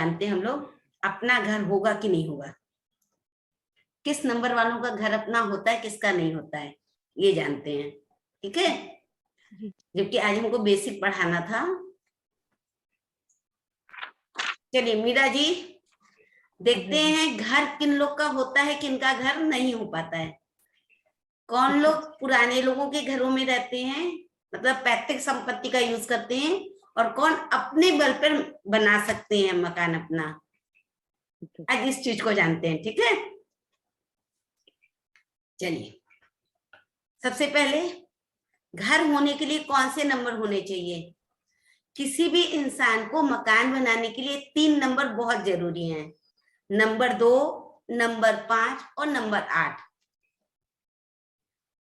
जानते हैं हम लोग अपना घर होगा कि नहीं होगा, किस नंबर वालों का घर अपना होता है, किसका नहीं होता है, ये जानते हैं। ठीक है, जबकि आज हमको बेसिक पढ़ाना था। चलिए मीरा जी, देखते हैं घर किन लोग का होता है, किनका घर नहीं हो पाता है। कौन लोग पुराने लोगों के घरों में रहते हैं, मतलब पैतृक संपत्ति का यूज करते हैं, और कौन अपने बल पर बना सकते हैं मकान अपना। आज इस चीज को जानते हैं। ठीक है, चलिए सबसे पहले घर होने के लिए कौन से नंबर होने चाहिए। किसी भी इंसान को मकान बनाने के लिए 3 नंबर बहुत जरूरी हैं, नंबर 2, नंबर 5 और नंबर 8।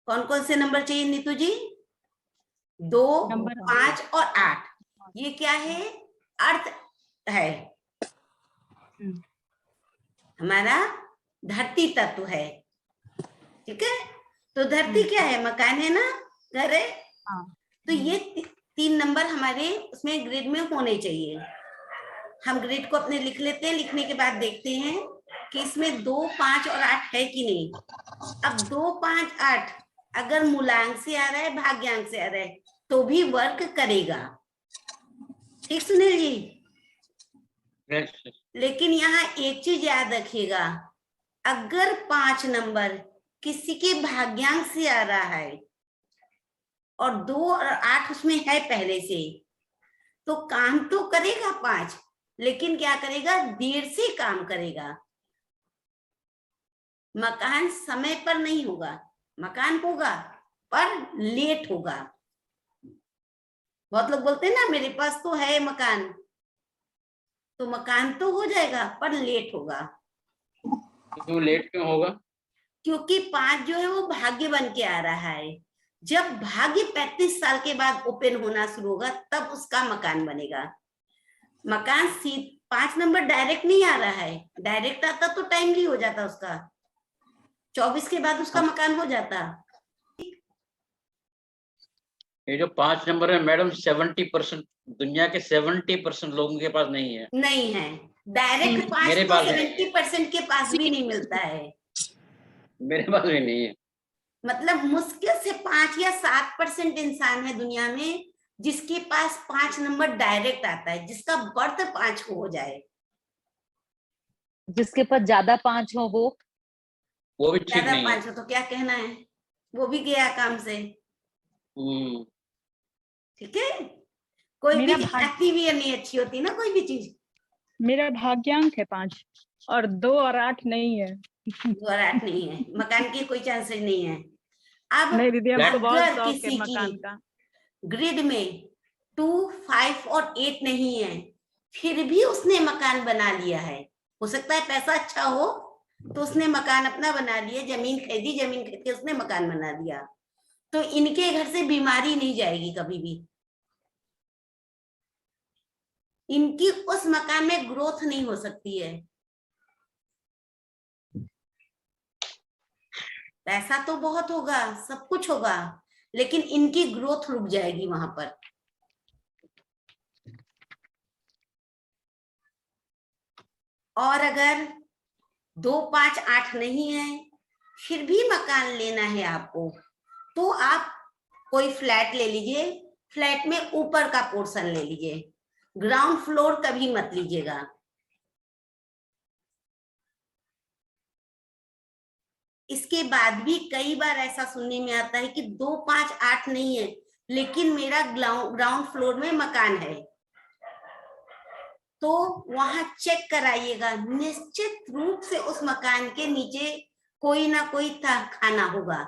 कौन कौन से नंबर चाहिए नीतू जी? 2, 5 और 8। ये क्या है? अर्थ है, हमारा धरती तत्व है। ठीक है, तो धरती क्या है? मकान है ना, घर है। तो ये 3 नंबर हमारे उसमें ग्रिड में होने चाहिए। हम ग्रिड को अपने लिख लेते हैं, लिखने के बाद देखते हैं कि इसमें 2, 5 और 8 है कि नहीं। अब 2, 5, 8 अगर मूलांक से आ रहा है, भाग्यांक से आ रहा है, तो भी वर्क करेगा। ठीक सुनील जी? लेकिन यहाँ एक चीज याद रखिएगा, अगर 5 नंबर किसी के भाग्यांक से आ रहा है और 2 और 8 उसमें है पहले से, तो काम तो करेगा 5, लेकिन क्या करेगा? देर से काम करेगा। मकान समय पर नहीं होगा, मकान होगा पर लेट होगा। बहुत लोग बोलते हैं ना मेरे पास तो है मकान, तो मकान तो हो जाएगा पर लेट होगा। क्यों लेट क्यों होगा? क्योंकि 5 जो है वो भाग्य बन के आ रहा है। जब भाग्य 35 साल के बाद ओपन होना शुरू होगा तब उसका मकान बनेगा। मकान 5 नंबर डायरेक्ट नहीं आ रहा है, डायरेक्ट आता तो टाइमली हो जाता, उसका 24 के बाद उसका मकान हो जाता। ये जो 5 नंबर है मैडम, 70% दुनिया के 70% लोगों के पास नहीं है। नहीं है डायरेक्ट 5 मेरे तो पास 70% के पास भी नहीं मिलता है। मेरे पास भी नहीं है। मतलब मुश्किल से 5 या 7% इंसान है दुनिया में जिसके पास 5 नंबर डायरेक्ट आता है, जिसका बर्थ 5 को हो जाए। जिसके पास ज्यादा 5 हो वो भी ठीक ज्यादा नहीं 5 है। हो तो क्या कहना है, वो भी गया काम से। ठीक है, कोई भी आती भी नहीं अच्छी होती ना, कोई भी चीज। मेरा भाग्यांक है 5 और 2 और 8 नहीं है। 2 और 8 नहीं है, मकान की कोई चांसेस नहीं है। अब नहीं दीदी, हमको बहुत अगर शौक किसी है मकान की का। ग्रिड में 2, 5 और 8 नहीं है, फिर भी उसने मकान बना लिया है। हो सकता है पैसा अच्छा हो तो उसने मकान अपना बना लिया, जमीन खरीदी, जमीन खरीद के उसने मकान बना दिया, तो इनके घर से बीमारी नहीं जाएगी कभी भी। इनकी उस मकान में ग्रोथ नहीं हो सकती है। पैसा तो बहुत होगा, सब कुछ होगा, लेकिन इनकी ग्रोथ रुक जाएगी वहां पर। और अगर 2, 5, 8 नहीं है, फिर भी मकान लेना है आपको, तो आप कोई फ्लैट ले लीजिए। फ्लैट में ऊपर का पोर्शन ले लीजिए, ग्राउंड फ्लोर कभी मत लीजिएगा। इसके बाद भी कई बार ऐसा सुनने में आता है कि 2, 5, 8 नहीं है, लेकिन मेरा ग्राउंड फ्लोर में मकान है, तो वहां चेक कराइएगा। निश्चित रूप से उस मकान के नीचे कोई ना कोई खाना होगा।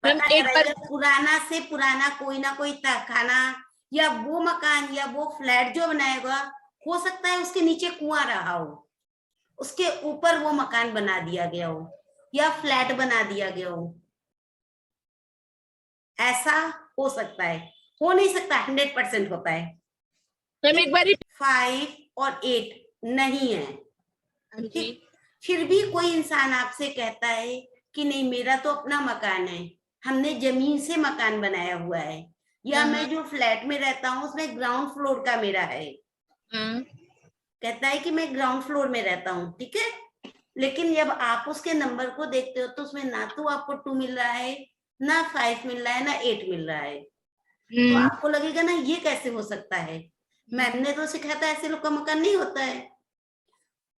पता कराइएगा, पुराना से पुराना कोई ना कोई खाना, या वो मकान या वो फ्लैट जो बनाएगा, हो सकता है उसके नीचे कुआं रहा हो, उसके ऊपर वो मकान बना दिया गया हो या फ्लैट बना दिया गया हो। ऐसा हो सकता है, हो नहीं सकता, 100% होता है। एक बार 5 और 8 नहीं है, ठीक, फिर भी कोई इंसान आपसे कहता है कि नहीं मेरा तो अपना मकान है, हमने जमीन से मकान बनाया हुआ है, या मैं जो फ्लैट में रहता हूँ उसमें ग्राउंड फ्लोर का मेरा है, कहता है कि मैं ग्राउंड फ्लोर में रहता हूँ, ठीक है। लेकिन जब आप उसके नंबर को देखते हो तो उसमें ना तो आपको 2 मिल रहा है, ना 5 मिल रहा है, ना 8 मिल रहा है। तो आपको लगेगा ना ये कैसे हो सकता है, मैम ने तो सिखाया था ऐसे लोग का मकान नहीं होता है।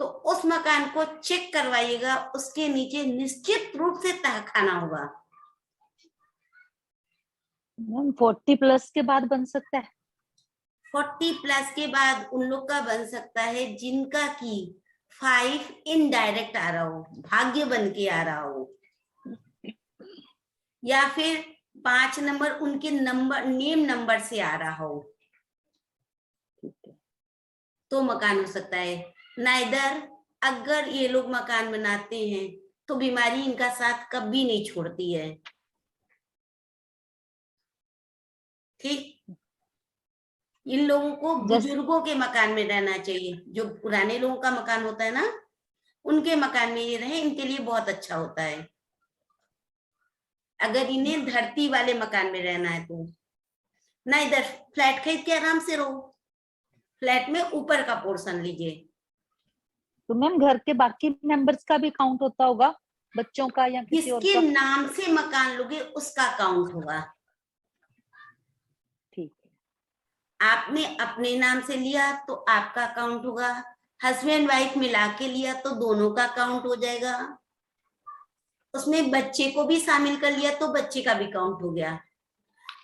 तो उस मकान को चेक करवाइएगा, उसके नीचे निश्चित रूप से तहखाना होगा। 40+ के बाद बन सकता है? 40+ के बाद उन लोग का बन सकता है जिनका की 5 इनडायरेक्ट आ रहा हो, भाग्य बन के आ रहा हो, या फिर 5 नंबर उनके नंबर नेम नंबर से आ रहा हो, तो मकान हो सकता है। नाइदर अगर ये लोग मकान बनाते हैं तो बीमारी इनका साथ कभी नहीं छोड़ती है, ठीक। इन लोगों को बुजुर्गों के मकान में रहना चाहिए, जो पुराने लोगों का मकान होता है ना, उनके मकान में ये रहे, इनके लिए बहुत अच्छा होता है। अगर इन्हें धरती वाले मकान में रहना है तो ना, इधर फ्लैट खरीद के आराम से रहो, फ्लैट में ऊपर का पोर्शन लीजिए। तो मैम घर के बाकी मेंबर्स का भी काउंट होता होगा, बच्चों का या किसी और किसके का? नाम से मकान लोगे उसका काउंट होगा। ठीक है। आपने अपने नाम से लिया तो आपका काउंट होगा, हस्बैंड वाइफ मिला के लिया तो दोनों का काउंट हो जाएगा, उसमें बच्चे को भी शामिल कर लिया तो बच्चे का भी काउंट हो गया।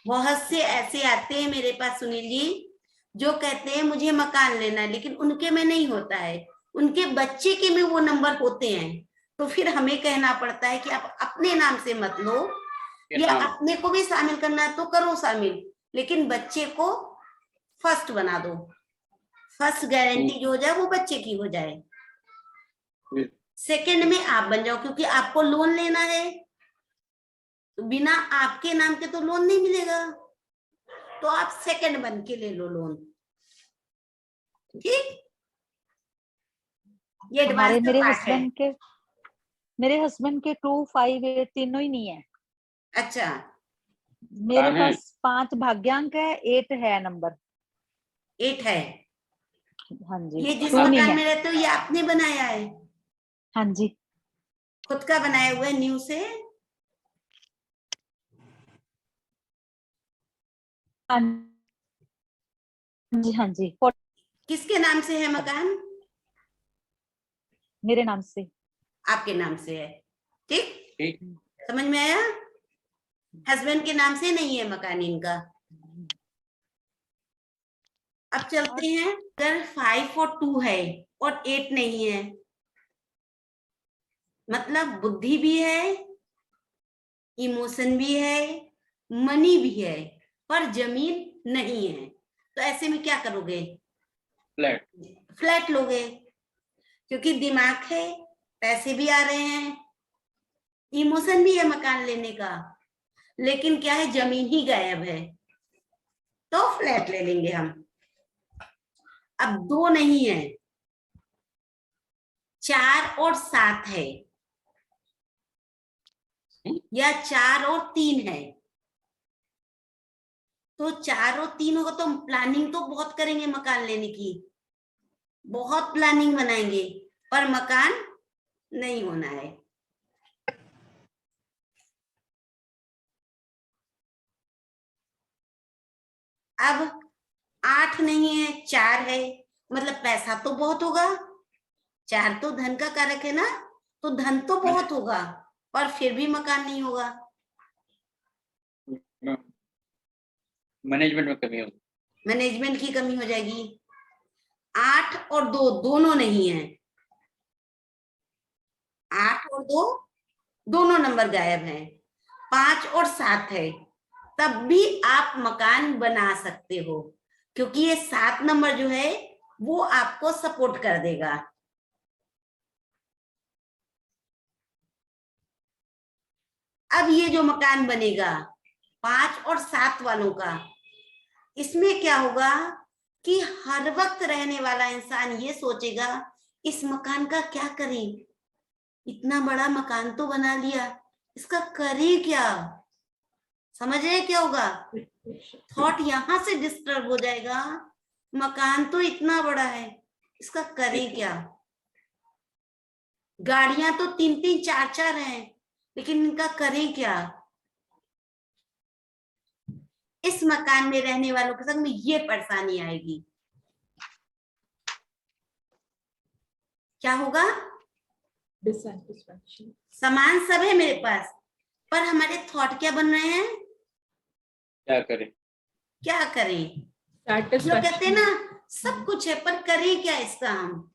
बहुत से ऐसे आते हैं मेरे पास सुनील जी, जो कहते हैं मुझे मकान लेना है, लेकिन उनके में नहीं होता है, उनके बच्चे के में वो नंबर होते हैं। तो फिर हमें कहना पड़ता है कि आप अपने नाम से मत लो, या अपने को भी शामिल करना है तो करो शामिल, लेकिन बच्चे को फर्स्ट बना दो, फर्स्ट गारंटी जो हो जाए वो बच्चे की हो जाए, सेकंड में आप बन जाओ, क्योंकि आपको लोन लेना है, तो बिना आपके नाम के तो लोन नहीं मिलेगा, तो आप सेकंड बन के ले लो लोन, ठीक। ये हमारे एडवांस मेरे हस्बैंड के 2, 5, 8 तीनों ही नहीं है। अच्छा, मेरे पास 5 भाग्यांक है, 8 है नंबर। 8 है। हाँ जी। ये जिस 2 नहीं मकान है। में रहते हो ये आपने बनाया है? हाँ जी। खुद का बनाया हुआ है न्यू से? हाँ जी। हाँ जी। किसके नाम से है मकान? मेरे नाम से। आपके नाम से है, ठीक। ठीक। समझ में आया? हस्बैंड के नाम से नहीं है मकान इनका। अब चलते हैं, अगर 5 और 2 है और 8 नहीं है, मतलब बुद्धि भी है, इमोशन भी है, मनी भी है, पर जमीन नहीं है, तो ऐसे में क्या करोगे? फ्लैट लोगे, क्योंकि दिमाग है, पैसे भी आ रहे हैं, इमोशन भी है मकान लेने का, लेकिन क्या है, जमीन ही गायब है, तो फ्लैट ले लेंगे हम। अब 2 नहीं है, 4 और 7 है, या 4 और 3 है, तो 4 और 3 होगा तो प्लानिंग तो बहुत करेंगे मकान लेने की, बहुत प्लानिंग बनाएंगे, पर मकान नहीं होना है। अब 8 नहीं है, 4 है, मतलब पैसा तो बहुत होगा, 4 तो धन का कारक है ना, तो धन तो बहुत होगा, पर फिर भी मकान नहीं होगा, मैनेजमेंट में कमी होगी, मैनेजमेंट की कमी हो जाएगी। 8 और 2 दोनों नहीं है, 8 और 2 दोनों नंबर गायब हैं, 5 और 7 है, तब भी आप मकान बना सकते हो, क्योंकि ये 7 नंबर जो है वो आपको सपोर्ट कर देगा। अब ये जो मकान बनेगा 5 और 7 वालों का, इसमें क्या होगा कि हर वक्त रहने वाला इंसान ये सोचेगा इस मकान का क्या करें, इतना बड़ा मकान तो बना लिया, इसका करें क्या? समझ रहे क्या होगा? थॉट यहाँ से डिस्टर्ब हो जाएगा, मकान तो इतना बड़ा है, इसका करें क्या। गाड़ियां तो 3-3 4-4 हैं, लेकिन इनका करें क्या। इस मकान में रहने वालों के संग में ये परेशानी आएगी, क्या होगा। डिससैटिस्फैक्शन। सामान सब है मेरे पास, पर हमारे थॉट क्या बन रहे हैं, क्या करें। क्या करें। जो कहते हैं ना सब कुछ है पर करें क्या इसका हम।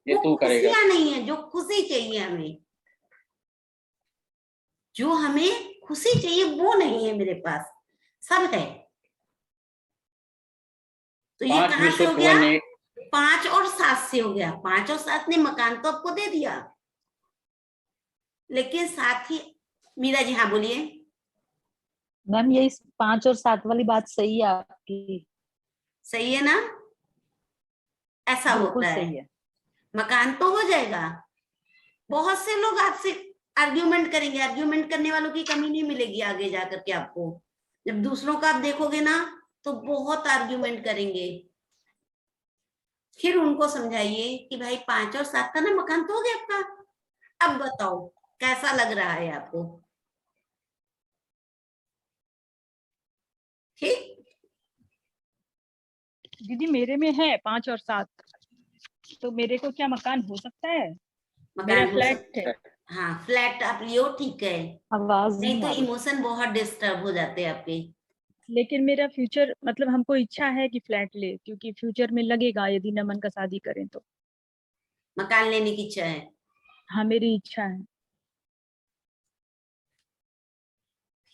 ये वो तू करेगा। खुशियां नहीं है, जो खुशी चाहिए हमें, जो हमें खुशी चाहिए वो नहीं है मेरे पास, सब है। तो ये 5 कहां में से हो से गया, 1 5 और 7 से हो गया। 5 और 7 ने मकान तो आपको दे दिया, लेकिन साथ ही मीरा जी हाँ बोलिए। मैम यही 5 और 7 वाली बात सही है आपकी, सही है ना, ऐसा बिल्कुल होता सही है। है। मकान तो हो जाएगा। बहुत से लोग आपसे आर्ग्यूमेंट करेंगे, आर्ग्यूमेंट करने वालों की कमी नहीं मिलेगी आगे जाकर के आपको। जब दूसरों का आप देखोगे ना तो बहुत आर्ग्यूमेंट करेंगे। फिर उनको समझाइए कि भाई 5 और 7 का ना मकान तो हो गया आपका, अब बताओ कैसा लग रहा है आपको। ठीक। दीदी मेरे में है 5 और 7, तो मेरे को क्या मकान हो सकता है। मेरा मकान हो फ्लैट सकता है। हाँ फ्लैट आप लियो, ठीक है। आवाज नहीं नहीं तो आ रही। इमोशन बहुत डिस्टर्ब हो जाते हैं आपके। लेकिन मेरा फ्यूचर मतलब हमको इच्छा है कि फ्लैट ले, क्योंकि फ्यूचर में लगेगा यदि नमन का शादी करें तो। मकान लेने की इच्छा है। हाँ मेरी इच्छा है।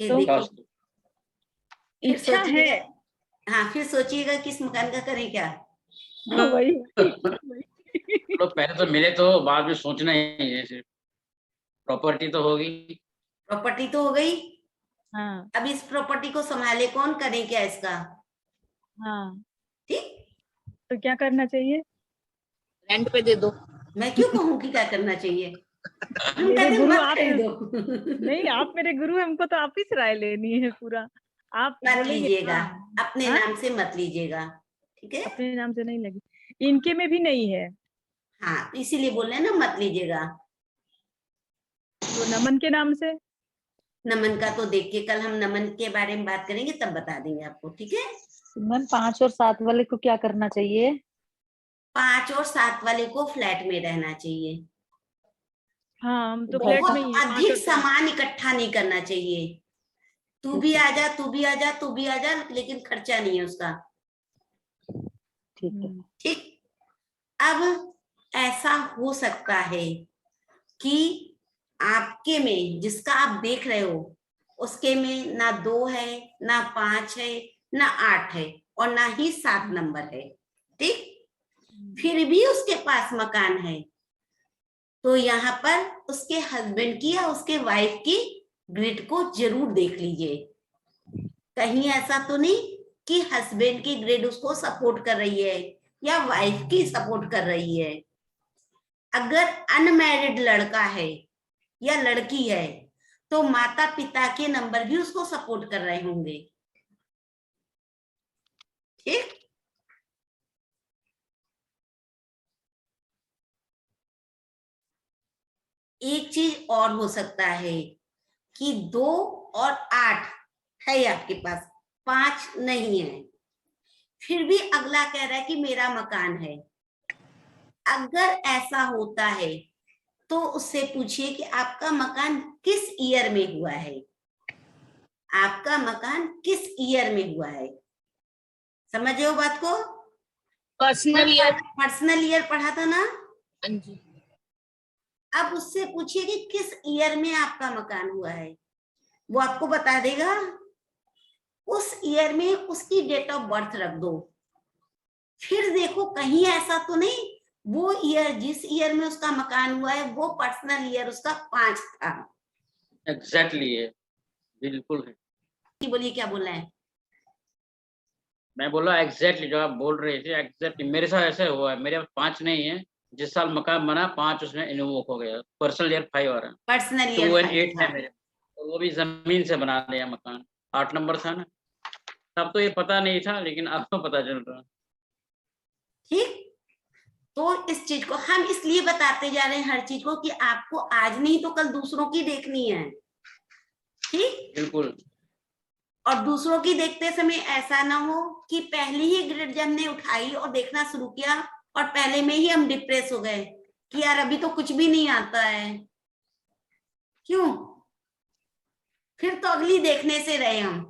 फिर तो देखो, फिर इच्छा है। सोचिएगा। हाँ फिर सोचिएगा किस मकान का करें क्या। वही तो पहले तो मिले तो बाद में सोचना ही है। सिर्फ प्रॉपर्टी तो होगी। प्रॉपर्टी तो हो गई। हाँ अब इस प्रॉपर्टी को संभाले कौन, करें क्या इसका। हाँ। ठीक। तो क्या करना चाहिए। रेंट पे दे दो। मैं क्यों कहूँ कि क्या करना चाहिए, हम मेरे कहते हैं गुरु मत आप। खरीदो। नहीं आप मेरे गुरु हैं, हमको तो आप ही से राय लेनी है पूरा। आप मत बोलेंगे लीजिएगा, हाँ। अपने हाँ नाम से मत लीजिएगा, ठीक है। अपने नाम से नहीं लगी, इनके में भी नहीं है। हाँ तो इसीलिए बोल रहे हैं ना मत लीजिएगा। तो नमन के नाम से। नमन का तो देख के कल हम नमन के बारे में बात करेंगे, तब बता देंगे आपको, ठीक है। मैम 5 और 7 वाले को क्या करना चाहिए। 5 और 7 वाले को फ्लैट में रहना चाहिए। हाँ हम तो फ्लैट में ही बहुत है 5 अधिक और 7। सामान इकट्ठा नहीं करना चाहिए। तू भी आ जा, तू भी आ जा, तू भी आ जा, लेकिन खर्चा नहीं है उसका। ठीक है। ठीक। अब ऐसा हो सकता है कि आपके में जिसका आप देख रहे हो उसके में ना 2 है, ना 5 है, ना 8 है, और ना ही 7 नंबर है। ठीक। फिर भी उसके पास मकान है, तो यहाँ पर उसके हस्बैंड की या उसके वाइफ की ग्रिड को जरूर देख लीजिए। कहीं ऐसा तो नहीं कि हस्बैंड की ग्रिड उसको सपोर्ट कर रही है या वाइफ की सपोर्ट कर रही है। अगर अनमैरिड लड़का है या लड़की है तो माता पिता के नंबर भी उसको सपोर्ट कर रहे होंगे। ठीक। एक चीज और हो सकता है कि 2 और 8 है आपके पास, 5 नहीं है, फिर भी अगला कह रहा है कि मेरा मकान है। अगर ऐसा होता है तो उससे पूछिए कि आपका मकान किस ईयर में हुआ है, आपका मकान किस ईयर में हुआ है। समझे हो बात को। Personal year. पर्सनल ईयर पढ़ा था ना। हाँ जी। अब उससे पूछिए कि किस ईयर में आपका मकान हुआ है, वो आपको बता देगा। उस ईयर में उसकी डेट ऑफ बर्थ रख दो। फिर देखो कहीं ऐसा तो नहीं वो ईयर, जिस ईयर में उसका मकान हुआ है वो पर्सनल ईयर उसका 5 था। एग्जैक्टली है, बिल्कुल है। बोलिए क्या बोल रहे हैं। मैं बोला एग्जैक्टली जो आप बोल रहे थे, एग्जैक्टली मेरे साथ ऐसा हुआ है। मेरे पास 5 नहीं है, जिस साल मकान बना 5 उसमें इन्वोक हो गया। पर्सनल ईयर 5 आ रहा है। पर्सनल 2 ईयर and 5 8 था। है मेरे, और वो भी जमीन से बना लिया मकान। 8 नंबर था ना, तब तो ये पता नहीं था, लेकिन अब तो पता चल रहा। ठीक, तो इस चीज को हम इसलिए बताते जा रहे हैं हर चीज को कि आपको आज नहीं तो कल दूसरों की देखनी है। ठीक, बिल्कुल। और दूसरों की देखते समय ऐसा ना हो कि पहली ही ग्रेड जब हमने उठाई और देखना शुरू किया और पहले में ही हम डिप्रेस हो गए कि यार अभी तो कुछ भी नहीं आता है। क्यों? फिर तो अगली देखने से रहे हम।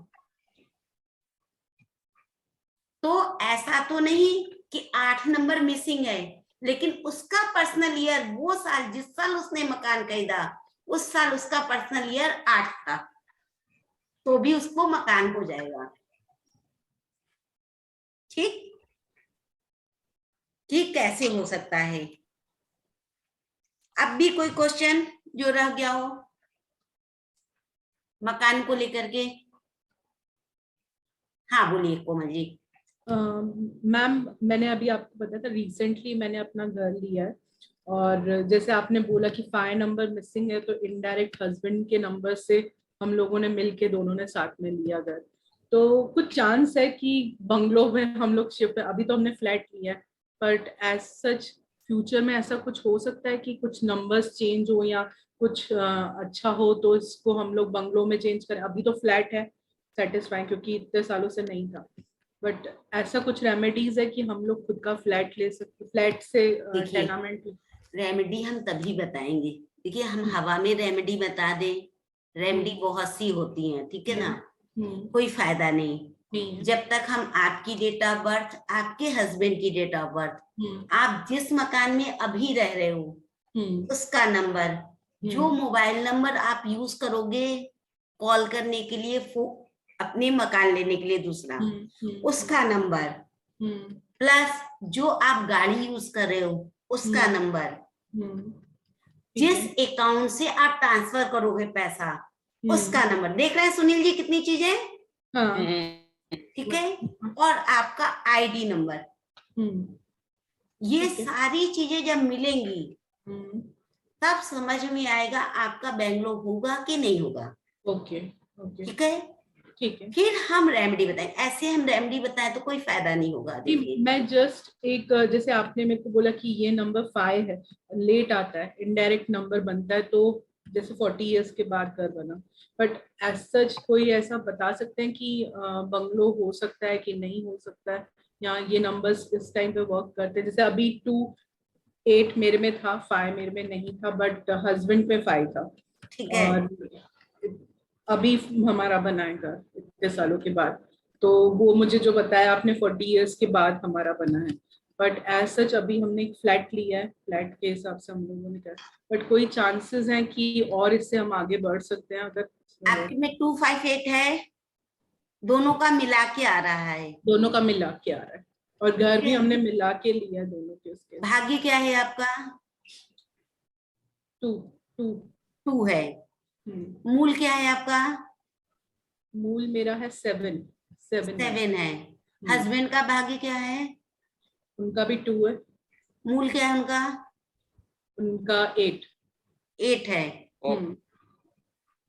तो ऐसा तो नहीं कि 8 नंबर मिसिंग है, लेकिन उसका पर्सनल ईयर वो साल जिस साल उसने मकान खरीदा उस साल उसका पर्सनल ईयर 8 था, तो भी उसको मकान हो जाएगा। ठीक, ठीक कैसे हो सकता है? अब भी कोई क्वेश्चन जो रह गया हो मकान को लेकर के? हाँ बोलिए कोमल जी। मैम, मैंने अभी आपको बताया था रिसेंटली मैंने अपना घर लिया है, और जैसे आपने बोला कि 5 नंबर मिसिंग है, तो इनडायरेक्ट हस्बैंड के नंबर से हम लोगों ने मिलके दोनों ने साथ में लिया घर। तो कुछ चांस है कि बंगलो में हम लोग शिफ्ट, अभी तो हमने फ्लैट लिया है, बट एज सच फ्यूचर में ऐसा कुछ हो सकता है कि कुछ नंबर्स चेंज हो या कुछ अच्छा हो तो इसको हम लोग बंगलो में चेंज करें। अभी तो फ्लैट है सेटिस्फाइंग, क्योंकि इतने सालों से नहीं था, बट ऐसा कुछ रेमेडीज है कि हम लोग खुद का फ्लैट ले सकते, फ्लैट से देखिए, टेनामेंट? रेमेडी हम तभी बताएंगे, देखिए हम हवा में रेमेडी बता दें, रेमेडी बहुत सी होती हैं, ठीक है ना, कोई फायदा नहीं। जब तक हम आपकी डेट ऑफ बर्थ, आपके हस्बैंड की डेट ऑफ बर्थ, आप जिस मकान में अभी रह रहे हो उसका नंबर, जो मोबाइल नंबर आप यूज करोगे कॉल करने के लिए, अपने मकान लेने के लिए दूसरा, उसका नंबर, प्लस जो आप गाड़ी यूज कर रहे हो उसका नंबर, जिस अकाउंट से आप ट्रांसफर करोगे पैसा उसका नंबर। देख रहे हैं सुनील जी कितनी चीजें? ठीक है, और आपका आईडी नंबर, ये सारी चीजें जब मिलेंगी तब समझ में आएगा आपका बैंगलो होगा कि नहीं होगा। ओके, ठीक है, ठीक है। फिर हम रेमेडी बताएं, ऐसे हम रेमेडी बताएं तो कोई फायदा नहीं होगा। देखिए मैं जस्ट एक, जैसे आपने मेरे को बोला कि ये नंबर 5 है, लेट आता है, इनडायरेक्ट नंबर बनता है, तो जैसे 40 इयर्स के बाद घर बना, बट एज सच कोई ऐसा बता सकते हैं कि बंगलो हो सकता है कि नहीं हो सकता है, या ये नंबर्स इस टाइम पे वर्क करते हैं? जैसे अभी 2-8 मेरे में था, 5 मेरे में नहीं था, बट हस्बैंड पे 5 था। ठीक है, और अभी हमारा बना है घर इतने सालों के बाद, तो वो मुझे जो बताया आपने 40 इयर्स के बाद हमारा बना है, बट एज सच अभी हमने एक फ्लैट लिया है, फ्लैट के हिसाब से हम लोगों ने किया, बट कोई चांसेस हैं कि और इससे हम आगे बढ़ सकते हैं? अगर आपके में 258 है, दोनों का मिला के आ रहा है, दोनों का मिला के आ रहा है, और घर भी हमने मिला के लिया दोनों के। उसके भाग्य क्या है आपका? 2 है। मूल क्या है आपका? मूल मेरा है 7 है। हस्बैंड का भाग्य क्या है? उनका भी 2 है। मूल क्या है उनका? उनका 8 है।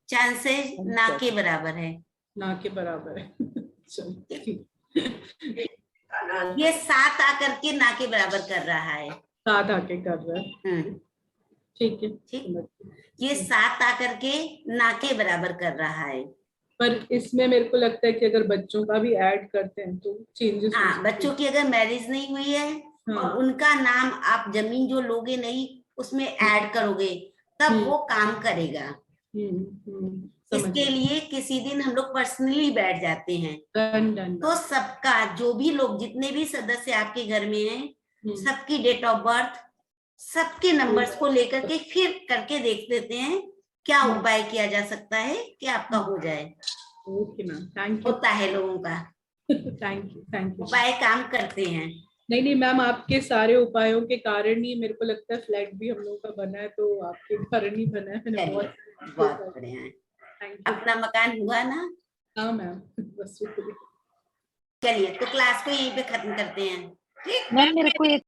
चांसेस ना के बराबर है। ना के बराबर है। ये 7 आकर के ना के बराबर कर रहा है, 7 आके कर रहा है। ठीक है, ठीक, ये 7 आकर के ना के बराबर कर रहा है। पर इसमें मेरे को लगता है कि अगर बच्चों का भी ऐड करते हैं तो चेंजेस। हाँ, बच्चों की अगर मैरिज नहीं हुई है और उनका नाम आप जमीन जो लोगे नहीं उसमें ऐड करोगे तब वो काम करेगा। इसके लिए किसी दिन हम लोग पर्सनली बैठ जाते हैं, तो सबका जो भी लोग जितने भी सदस्य आपके घर में हैं सबकी डेट ऑफ बर्थ, सबके नंबर्स को लेकर के फिर करके देख लेते हैं क्या उपाय किया जा सकता है कि आपका हो जाए। Okay ma'am, thank you. होता है लोगों का, थैंक यू। उपाय काम करते हैं। नहीं मैम, आपके सारे उपायों के कारण ही मेरे को लगता है फ्लैट भी हम लोगों का बना है, तो आपके कारण ही बना है। बहुत बढ़िया है। अपना मकान हुआ ना? हाँ मैम, बस चलिए तो क्लास को यहीं पे खत्म करते हैं। ठीक, मैम मेरे को एक